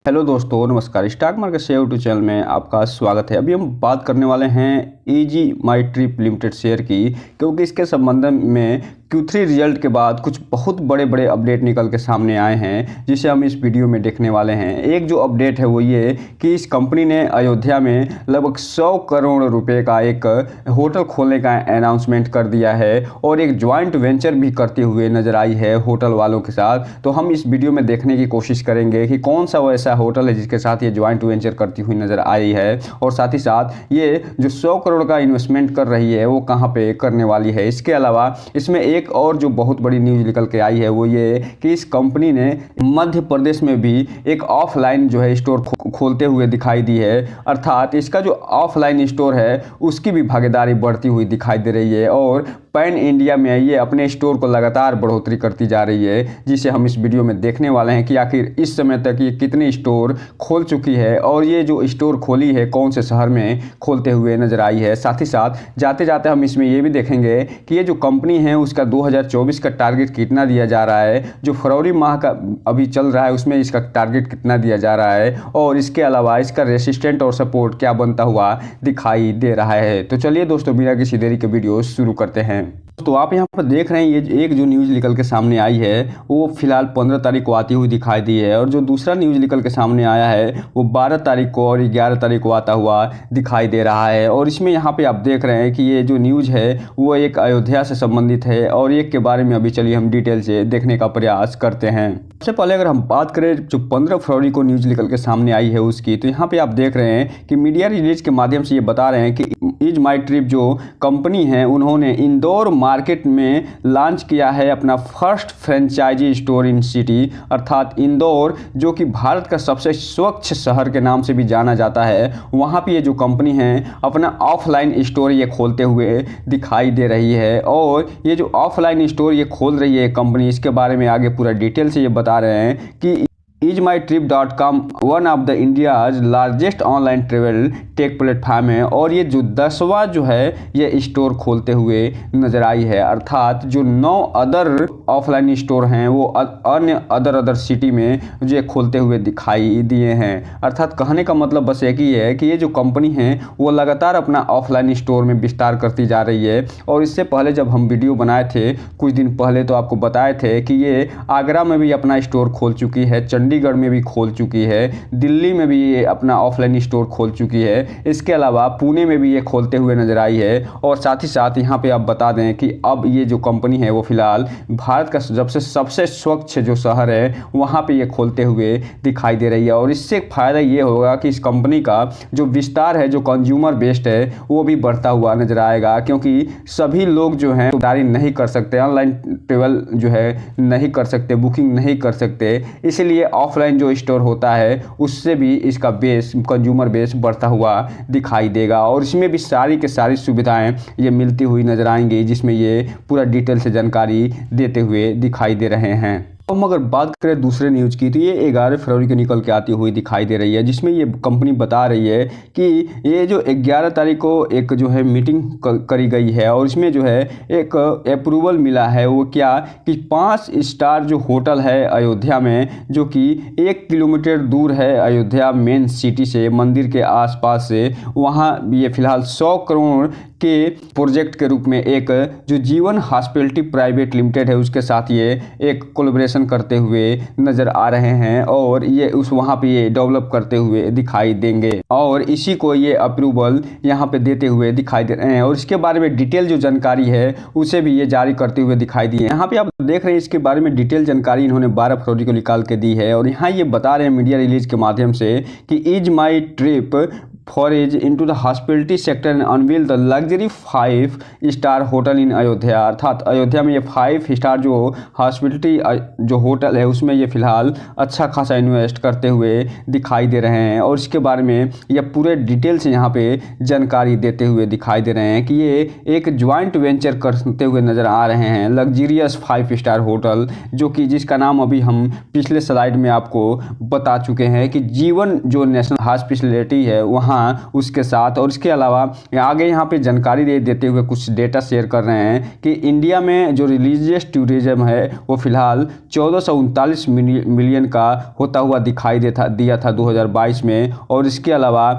Hello दोस्तों, नमस्कार। Stock market से यूट्यूब चैनल में आपका स्वागत है। अभी हम बात करने वाले हैं ईजी माई ट्रिप लिमिटेड शेयर की, क्योंकि इसके संबंध में Q3 रिजल्ट के बाद कुछ बहुत बड़े बड़े अपडेट निकल के सामने आए हैं, जिसे हम इस वीडियो में देखने वाले हैं। एक जो अपडेट है वो ये कि इस कंपनी ने अयोध्या में लगभग 100 करोड़ रुपए का एक होटल खोलने का अनाउंसमेंट कर दिया है और एक ज्वाइंट वेंचर भी करते हुए नजर आई है होटल वालों के साथ। तो हम इस वीडियो में देखने की कोशिश करेंगे कि कौन सा वो ऐसा होटल है जिसके साथ ये ज्वाइंट वेंचर करती हुई नजर आई है, और साथ ही साथ ये जो 100 करोड़ का इन्वेस्टमेंट कर रही है वो कहाँ पे करने वाली है। इसके अलावा इसमें एक और जो बहुत बड़ी न्यूज़ निकल के आई है वो ये कि इस कंपनी ने मध्य प्रदेश में भी एक ऑफलाइन जो है स्टोर खोलते हुए दिखाई दी है। अर्थात इसका जो ऑफलाइन स्टोर है उसकी भी भागीदारी बढ़ती हुई दिखाई दे रही है और पैन इंडिया में ये अपने स्टोर को लगातार बढ़ोतरी करती जा रही है, जिसे हम इस वीडियो में देखने वाले हैं कि आखिर इस समय तक ये कितने स्टोर खोल चुकी है और ये जो स्टोर खोली है कौन से शहर में खोलते हुए नजर आई है। साथ ही साथ जाते जाते हम इसमें ये भी देखेंगे कि ये जो कंपनी है उसका 2024 का टारगेट कितना दिया जा रहा है, जो फरवरी माह का अभी चल रहा है उसमें इसका टारगेट कितना दिया जा रहा है, और इसके अलावा इसका रेसिस्टेंट और सपोर्ट क्या बनता हुआ दिखाई दे रहा है। तो चलिए दोस्तों, बिना किसी देरी के वीडियो शुरू करते हैं। तो आप यहाँ पर देख रहे हैं ये एक जो न्यूज़ निकल के सामने आई है वो फिलहाल 15 तारीख को आती हुई दिखाई दी है, और जो दूसरा न्यूज़ निकल के सामने आया है वो 12 तारीख को और 11 तारीख को आता हुआ दिखाई दे रहा है। और इसमें यहाँ पे आप देख रहे हैं कि ये जो न्यूज़ है वो एक अयोध्या से संबंधित है, और एक के बारे में अभी चलिए हम डिटेल से देखने का प्रयास करते हैं। सबसे पहले अगर हम बात करें जो 15 फरवरी को न्यूज़ निकल के सामने आई है उसकी, तो यहाँ पे आप देख रहे हैं कि मीडिया रिलीज के माध्यम से ये बता रहे हैं कि ईज माई ट्रिप जो कंपनी है उन्होंने इंदौर मार्केट में लॉन्च किया है अपना first franchise store in city, अर्थात इंदौर जो कि भारत का सबसे स्वच्छ शहर के नाम से भी जाना जाता है। वहाँ पे ये जो कंपनी है अपना ऑफलाइन स्टोर ये खोलते हुए दिखाई दे रही है, और ये जो ऑफलाइन स्टोर ये खोल रही है कंपनी, इसके बारे में आगे पूरा डिटेल से ये बता रहे हैं कि EaseMyTrip.com one of the India's largest online travel take platform है, और ये जो 10वां जो है ये स्टोर खोलते हुए नज़र आई है। अर्थात जो 9 अदर ऑफलाइन स्टोर हैं वो अन्य अदर सिटी में जो ये खोलते हुए दिखाई दिए हैं। अर्थात कहने का मतलब बस एक ही है कि ये जो कंपनी है वो लगातार अपना ऑफलाइन स्टोर में विस्तार करती जा रही है। और इससे पहले जब हम वीडियो बनाए थे कुछ दिन पहले तो आपको बताए थे कि ये आगरा में भी अपना स्टोर खोल चुकी है, चंडीगढ़ में भी खोल चुकी है, दिल्ली में भी ये अपना ऑफलाइन स्टोर खोल चुकी है, इसके अलावा पुणे में भी ये खोलते हुए नजर आई है। और साथ ही साथ यहाँ पे आप बता दें कि अब ये जो कंपनी है वो फिलहाल भारत का सबसे स्वच्छ जो शहर है वहाँ पे ये खोलते हुए दिखाई दे रही है। और इससे फ़ायदा ये होगा कि इस कंपनी का जो विस्तार है, जो कंज्यूमर बेस्ड है, वो भी बढ़ता हुआ नजर आएगा, क्योंकि सभी लोग जो हैं खरीदारी नहीं कर सकते, ऑनलाइन ट्रेवल जो है नहीं कर सकते, बुकिंग नहीं कर सकते, इसलिए ऑफलाइन जो स्टोर होता है उससे भी इसका बेस, कंज्यूमर बेस बढ़ता हुआ दिखाई देगा। और इसमें भी सारी के सारी सुविधाएं ये मिलती हुई नजर आएंगी, जिसमें ये पूरा डिटेल से जानकारी देते हुए दिखाई दे रहे हैं। हम अगर बात करें दूसरे न्यूज़ की, तो ये 11 फरवरी को निकल के आती हुई दिखाई दे रही है, जिसमें ये कंपनी बता रही है कि ये जो 11 तारीख को एक जो है मीटिंग करी गई है और इसमें जो है एक अप्रूवल मिला है। वो क्या कि 5 स्टार जो होटल है अयोध्या में, जो कि 1 किलोमीटर दूर है अयोध्या मेन सिटी से, मंदिर के आसपास से, वहाँ ये फिलहाल 100 करोड़ के प्रोजेक्ट के रूप में एक जो जीवन हॉस्पिटैलिटी प्राइवेट लिमिटेड है उसके साथ ये एक कोलैबोरेशन करते हुए नज़र आ रहे हैं, और ये उस वहाँ पे ये डेवलप करते हुए दिखाई देंगे, और इसी को ये अप्रूवल यहाँ पे देते हुए दिखाई दे रहे हैं। और इसके बारे में डिटेल जो जानकारी है उसे भी ये जारी करते हुए दिखाई दिए। यहाँ पे आप देख रहे हैं इसके बारे में डिटेल जानकारी इन्होंने 12 फरवरी को निकाल के दी है, और यहाँ ये बता रहे हैं मीडिया रिलीज के माध्यम से कि EaseMyTrip forage into the hospitality sector and unveil the luxury 5 star hotel in Ayodhya. अर्थात अयोध्या में ये 5 स्टार जो हॉस्पिटलिटी जो होटल है उसमें ये फिलहाल अच्छा खासा इन्वेस्ट करते हुए दिखाई दे रहे हैं, और इसके बारे में ये पूरे डिटेल से यहाँ पे जानकारी देते हुए दिखाई दे रहे हैं कि ये एक ज्वाइंट वेंचर करते हुए नज़र आ रहे हैं, लग्जरियस 5 स्टार होटल, जो कि जिसका नाम अभी हम पिछले स्लाइड में आपको बता चुके हैं कि जीवन जो नेशनल हॉस्पिटलिटी है वहाँ हाँ उसके साथ। और इसके अलावा आगे यहाँ पे जानकारी देते हुए कुछ डेटा शेयर कर रहे हैं कि इंडिया में जो रिलीजियस टूरिज्म है वो फिलहाल 1439 मिलियन का होता हुआ दिखाई दिया था 2022 में। और इसके अलावा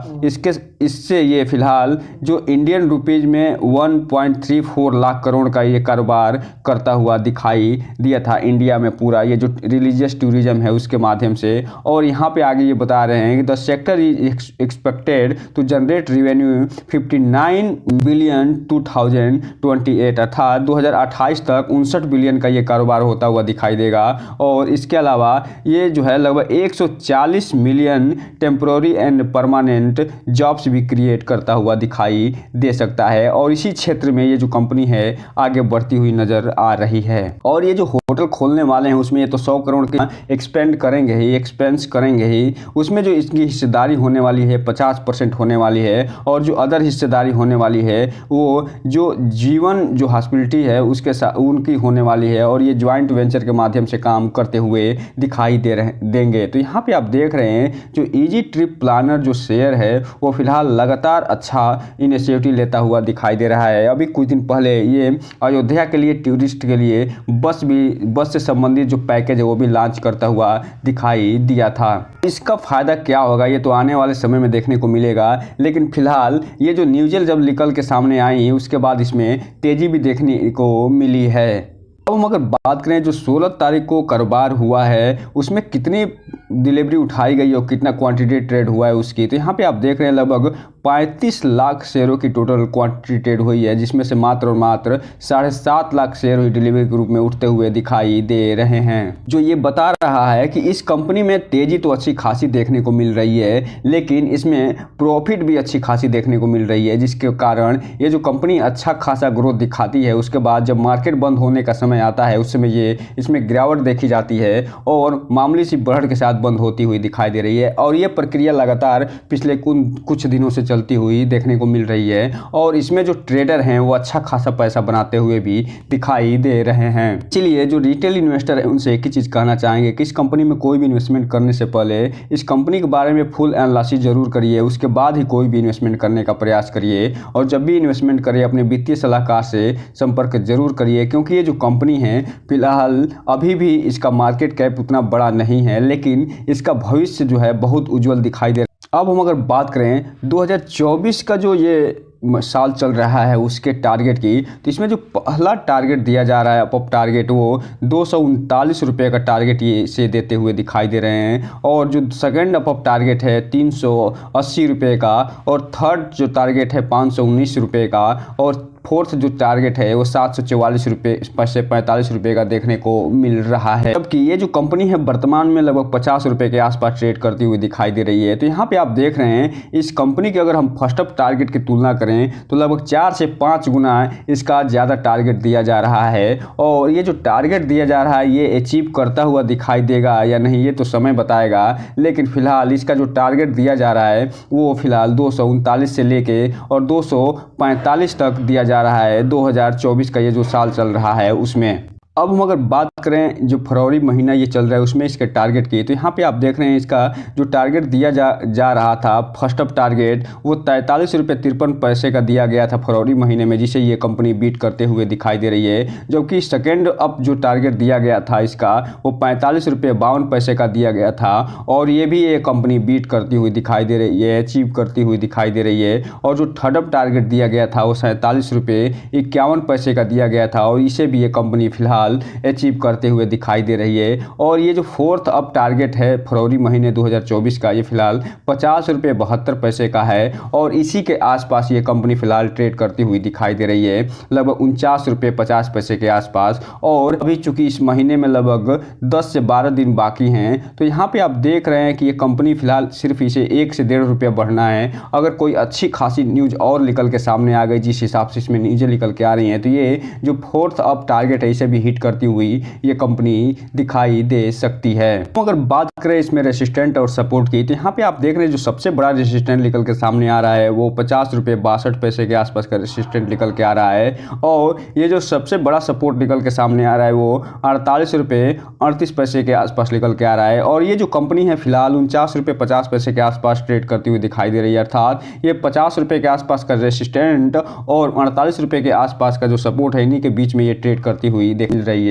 इससे ये फिलहाल जो इंडियन रुपीज़ में 1.34 लाख करोड़ का ये कारोबार करता हुआ दिखाई दिया था इंडिया में, पूरा ये जो रिलीजियस टूरिज्म है उसके माध्यम से। और यहाँ पे आगे ये बता रहे हैं कि the sector is expected to generate revenue 59 billion 2028, अर्थात 2028 तक 59 बिलियन का ये कारोबार होता हुआ दिखाई देगा। और इसके अलावा ये जो है लगभग 140 million temporary and permanent jobs भी क्रिएट करता हुआ दिखाई दे सकता है। और इसी क्षेत्र में ये जो कंपनी है आगे बढ़ती हुई नजर आ रही है। और ये जो होटल खोलने वाले हैं उसमें ये तो 100 करोड़ के एक्सपेंस करेंगे ही। उसमें जो इसकी हिस्सेदारी होने वाली है 50% होने वाली है। और जो अदर हिस्सेदारी होने वाली है वो जो जीवन जो हॉस्पिटलिटी है उसके साथ उनकी होने वाली है। और ये ज्वाइंट वेंचर के माध्यम से काम करते हुए दिखाई देंगे। तो यहाँ पे आप देख रहे हैं जो इजी ट्रिप प्लानर जो शेयर है वो फिलहाल लगातार अच्छा इनिशिएटिव लेता हुआ दिखाई दे रहा है। अभी कुछ दिन पहले ये अयोध्या के लिए टूरिस्ट के लिए बस से संबंधित जो पैकेज है वो भी लॉन्च करता हुआ दिखाई दिया था। इसका फायदा क्या होगा ये तो आने वाले समय में देखने को मिलेगा, लेकिन फिलहाल ये जो न्यूज़ जब निकल के सामने आई उसके बाद इसमें तेजी भी देखने को मिली है। अब हम अगर बात करें जो 16 तारीख को कारोबार हुआ है उसमें कितनी डिलीवरी उठाई गई और कितना क्वांटिटी ट्रेड हुआ है उसकी, तो यहाँ पे आप देख रहे हैं लगभग 35 लाख शेयरों की टोटल क्वांटिटी ट्रेड हुई है, जिसमें से मात्र और मात्र 7.5 लाख शेयर हुई डिलीवरी के रूप में उठते हुए दिखाई दे रहे हैं। जो ये बता रहा है कि इस कंपनी में तेजी तो अच्छी खासी देखने को मिल रही है, लेकिन इसमें प्रॉफिट भी अच्छी खासी देखने को मिल रही है, जिसके कारण ये जो कंपनी अच्छा खासा ग्रोथ दिखाती है उसके बाद जब मार्केट बंद होने का समय आता है उस समय ये इसमें गिरावट देखी जाती है और मामूली सी बढ़त के साथ बंद होती हुई दिखाई दे रही है। और ये प्रक्रिया लगातार पिछले कुछ दिनों से चलती हुई देखने को मिल रही है। और इसमें जो ट्रेडर हैं वो अच्छा खासा पैसा बनाते हुए भी दिखाई दे रहे हैं। इसलिए जो रिटेल इन्वेस्टर है उनसे एक ही चीज़ कहना चाहेंगे कि इस कंपनी में कोई भी इन्वेस्टमेंट करने से पहले इस कंपनी के बारे में फुल एनालिसिस जरूर करिए, उसके बाद ही कोई भी इन्वेस्टमेंट करने का प्रयास करिए। और जब भी इन्वेस्टमेंट करिए अपने वित्तीय सलाहकार से संपर्क जरूर करिए, क्योंकि ये जो कंपनी है फिलहाल अभी भी इसका मार्केट कैप उतना बड़ा नहीं है, लेकिन इसका भविष्य जो है बहुत उज्जवल दिखाई दे रहा है। अब हम अगर बात करें 2024 का जो ये साल चल रहा है उसके टारगेट की, तो इसमें जो पहला टारगेट दिया जा रहा है अप टारगेट वो 239 रुपये का टारगेट ये से देते हुए दिखाई दे रहे हैं। और जो सेकंड अप टारगेट है 380 रुपये का, और थर्ड जो टारगेट है 519 रुपये का, और फोर्थ जो टारगेट है वो 744 रुपये से 45 रुपये का देखने को मिल रहा है। जबकि ये जो कंपनी है वर्तमान में लगभग 50 रुपये के आसपास ट्रेड करती हुई दिखाई दे रही है। तो यहाँ पे आप देख रहे हैं इस कंपनी के अगर हम फर्स्ट अप टारगेट की तुलना करें तो लगभग 4 से 5 गुना इसका ज़्यादा टारगेट दिया जा रहा है। और ये जो टारगेट दिया जा रहा है ये अचीव करता हुआ दिखाई देगा या नहीं ये तो समय बताएगा, लेकिन फिलहाल इसका जो टारगेट दिया जा रहा है वो फिलहाल 239 से लेके और 245 तक दिया जा रहा है 2024 का ये जो साल चल रहा है उसमें। अब हम अगर बात करें जो फरवरी महीना ये चल रहा है उसमें इसके टारगेट की, तो यहाँ पे आप देख रहे हैं इसका जो टारगेट दिया जा रहा था फर्स्ट अप टारगेट वो 43 रुपये 53 पैसे का दिया गया था फरवरी महीने में, जिसे ये कंपनी बीट करते हुए दिखाई दे रही है। जबकि सेकेंड अप जो टारगेट दिया गया था इसका वो 45 रुपये 52 पैसे का दिया गया था, और ये भी ये कंपनी बीट करती हुई दिखाई दे रही है, अचीव करती हुई दिखाई दे रही है। और जो थर्ड अप टारगेट दिया गया था वो 47 रुपये 51 पैसे का दिया गया था, और इसे भी ये कंपनी फिलहाल अचीव करते हुए दिखाई दे रही है। और ये जो फोर्थ अप टारगेट है फरवरी महीने 2024 का ये फिलहाल 50 रुपये 72 पैसे का है, और इसी के आसपास ये कंपनी फिलहाल ट्रेड करती हुई दिखाई दे रही है लगभग 49 रुपये 50 पैसे के आसपास। और अभी चूंकि इस महीने में लगभग 10 से 12 दिन बाकी हैं, तो यहाँ पे आप देख रहे हैं कि ये कंपनी फिलहाल सिर्फ इसे 1 से 1.5 रुपये बढ़ना है। अगर कोई अच्छी खासी न्यूज़ और निकल के सामने आ गई जिस हिसाब से इसमें न्यूज़ें निकल के आ रही हैं, तो ये जो फोर्थ अप टारगेट है इसे भी हिट करती हुई ये कंपनी दिखाई दे सकती है। तो अगर बात करें इसमें रेसिस्टेंट और सपोर्ट की, तो यहाँ पे आप देख रहे हैं जो सबसे बड़ा रेसिस्टेंट निकल के सामने आ रहा है वो 50 रुपये 62 पैसे के आसपास का रेसिस्टेंट निकल के आ रहा है, और ये जो सबसे बड़ा सपोर्ट निकल के सामने आ रहा है वो 48 रुपये 38 पैसे के आसपास निकल के आ रहा है। और ये जो कंपनी है फिलहाल 49 रुपये 50 पैसे के आसपास ट्रेड करती हुई दिखाई दे रही है, अर्थात ये 50 रुपये के आसपास का रेसिस्टेंट और 48 रुपये के आसपास का जो सपोर्ट है इन्हीं के बीच में ये ट्रेड करती हुई दिख रही है।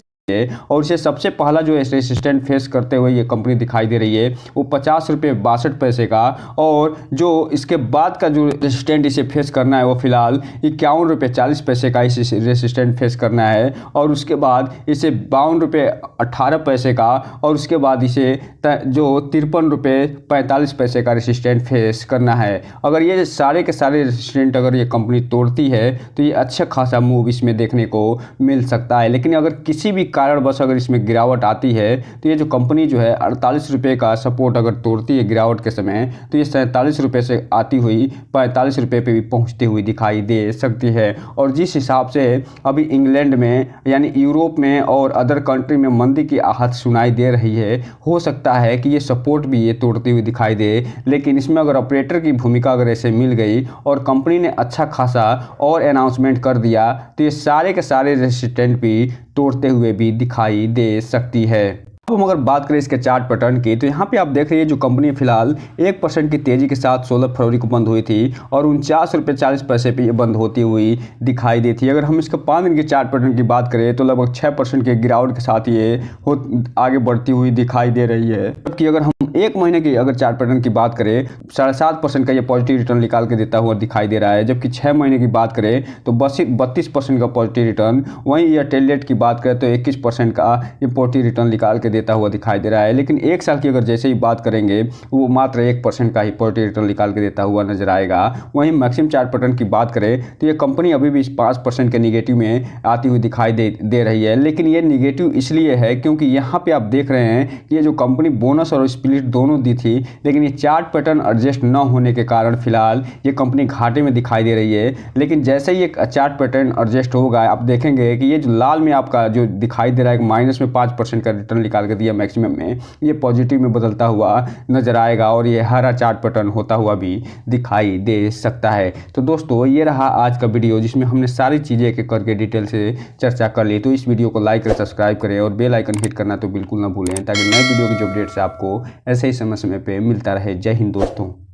और इसे सबसे पहला जो रेसिस्टेंट फेस करते हुए ये कंपनी दिखाई दे रही है वो 50 रुपये 62 पैसे का, और जो इसके बाद का जो रेसिस्टेंट इसे फेस करना है वो फिलहाल 51 रुपये 40 पैसे का इसे रेसिस्टेंट फेस करना है, और उसके बाद इसे 52 रुपये 18 पैसे का, और उसके बाद इसे जो 53 रुपये 45 पैसे का रेसिस्टेंट फेस करना है। अगर ये सारे के सारे रेसिस्टेंट अगर ये कंपनी तोड़ती है तो ये अच्छा खासा मूव इसमें देखने को मिल सकता है। लेकिन अगर किसी भी कारणवश अगर इसमें गिरावट आती है तो ये जो कंपनी जो है 48 रुपये का सपोर्ट अगर तोड़ती है गिरावट के समय, तो ये 47 रुपये से आती हुई 45 रुपये पे भी पहुंचती हुई दिखाई दे सकती है। और जिस हिसाब से अभी इंग्लैंड में यानी यूरोप में और अदर कंट्री में मंदी की आहट सुनाई दे रही है, हो सकता है कि ये सपोर्ट भी ये तोड़ती हुई दिखाई दे। लेकिन इसमें अगर ऑपरेटर की भूमिका अगर ऐसे मिल गई और कंपनी ने अच्छा खासा और अनाउंसमेंट कर दिया तो ये सारे के सारे रेसिस्टेंट भी तोड़ते हुए भी दिखाई दे सकती है। अब हम अगर बात करें इसके चार्ट पैटर्न की, तो यहाँ पे आप देख रहे हैं जो कंपनी फिलहाल 1% की तेजी के साथ 16 फरवरी को बंद हुई थी और 49 रुपये 40 पैसे पे ये बंद होती हुई दिखाई दी थी। अगर हम इसके 5 दिन के चार्ट पैटर्न की बात करें तो लगभग 6% के गिरावट के साथ ये आगे बढ़ती हुई दिखाई दे रही है। जबकि अगर हम 1 महीने की अगर चार्ट पैटर्न की बात करें 7.5% का ये पॉजिटिव रिटर्न निकाल के देता हुआ दिखाई दे रहा है। जबकि 6 महीने की बात करें तो 32% का पॉजिटिव रिटर्न, वहीं एयरटेल डेट की बात करें तो 21% का ये पॉजिटिव रिटर्न निकाल के देता हुआ दिखाई दे रहा है। लेकिन 1 साल की अगर जैसे ही बात करेंगे वो मात्र 1% का ही पॉजिटिव रिटर्न निकाल के देता हुआ नजर आएगा। वहीं मैक्सिमम चार्ट पैटर्न की बात करें तो ये कंपनी अभी भी 5% के निगेटिव में आती हुई दिखाई दे रही है। लेकिन ये निगेटिव इसलिए है क्योंकि यहाँ पे आप देख रहे हैं कि ये जो कंपनी बोनस और स्प्लिट दोनों दी थी, लेकिन ये चार्ट पैटर्न एडजस्ट न होने के कारण फिलहाल ये कंपनी घाटे में दिखाई दे रही है। लेकिन जैसे ही एक चार्ट पैटर्न एडजस्ट होगा आप देखेंगे कि ये जो लाल में आपका जो दिखाई दे रहा है माइनस में 5% का रिटर्न निकाल के दिया मैक्सिमम में, ये पॉजिटिव में बदलता हुआ नजर आएगा और ये हरा चार्ट पैटर्न होता हुआ भी दिखाई दे सकता है। तो दोस्तों ये रहा आज का वीडियो जिसमें हमने सारी चीज़ें एक एक करके डिटेल से चर्चा कर ली। तो इस वीडियो को लाइक करें, सब्सक्राइब करें और बेल आइकन हिट करना तो बिल्कुल ना भूलें ताकि नए वीडियो की जो अपडेट्स आपको ऐसे ही समय समय पे मिलता रहे। जय हिंद दोस्तों।